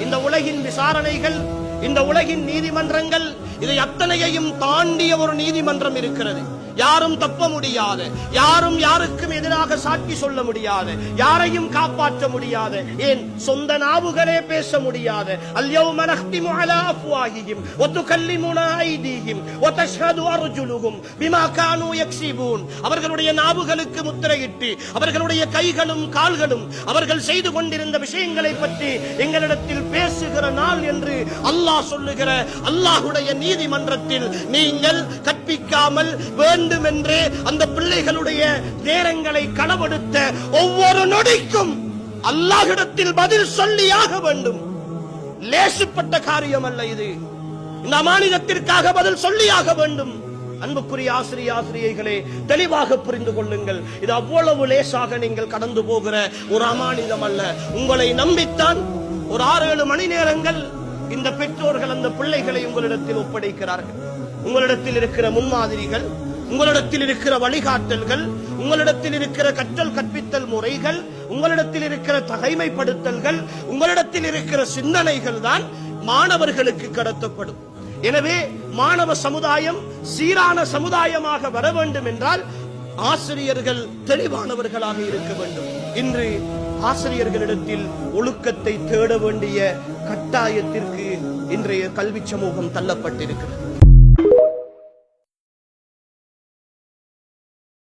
இந்த உலகின் விசாரணைகள், இந்த உலகின் நீதிமன்றங்கள், இதை அத்தனையையும் தாண்டிய ஒரு நீதிமன்றம் இருக்கிறது. யாரும் தப்ப முடியாது, யாரும் யாருக்கும் எதிராக சாட்சி சொல்ல முடியாது, யாரையும் காப்பாற்ற முடியாது, ஏன் சொந்த நாவுகளே பேச முடியாது. அல்யௌம நஹ்திமு அலா அஃப்வாஹிஹிம் வ துகல்லிமுனா ஐதீஹிம் வ தஷ்ஹது அர்ஜுலுஹும் பிமா கானூ யக்ஸிபூன். அவர்களுடைய நாவுகளுக்கு முத்திரையிட்டு, அவர்களுடைய கைகளும் கால்களும் அவர்கள் செய்து கொண்டிருந்த விஷயங்களை பற்றி எங்களிடத்தில் பேசுகிற நாள் என்று அல்லாஹ் சொல்லுகிற அல்லாஹ்வுடைய நீதிமன்றத்தில் நீங்கள் கற்பிக்காமல் வேண்டுமென்றே அந்த பிள்ளைகளுடைய நேரங்களை களவெடுத்த ஒவ்வொரு நொடிக்கும் அல்லாஹ்விடத்தில் பதில் சொல்லியாக வேண்டும். லேசுப்பட்ட காரியம் அல்ல இது. இந்த அமானிதத்திற்காக பதில் சொல்லியாக வேண்டும். அன்புக்குரிய ஆசிரியைகளே, தெளிவாக புரிந்து கொள்ளுங்கள். இது அவ்வளவு லேசாக நீங்கள் கடந்து போகிற ஒரு அமானிதம் அல்ல. உங்களை நம்பித்தான் ஒரு 6-7 மணி நேரங்கள் இந்த பெற்றோர்கள் அந்த பிள்ளைகளை உங்களிடத்தில் ஒப்படைக்கிறார்கள். உங்களிடத்தில் இருக்கிற முன்மாதிரிகள், உங்களிடத்தில் இருக்கிற வழிகாட்டல்கள், உங்களிடத்தில் இருக்கிற கற்றல் கற்பித்தல் முறைகள், உங்களிடத்தில் இருக்கிற தகைமைப்படுத்தல்கள், உங்களிடத்தில் இருக்கிற சிந்தனைகள் தான் மாணவர்களுக்கு கடத்தப்படும். எனவே மாணவ சமுதாயம் சீரான சமுதாயமாக வர வேண்டும் என்றால் ஆசிரியர்கள் தெளிவானவர்களாக இருக்க வேண்டும். இன்று ஆசிரியர்களிடத்தில் ஒழுக்கத்தை தேட வேண்டிய கட்டாயத்திற்கு இன்றைய கல்வி சமூகம் தள்ளப்பட்டிருக்கிறது.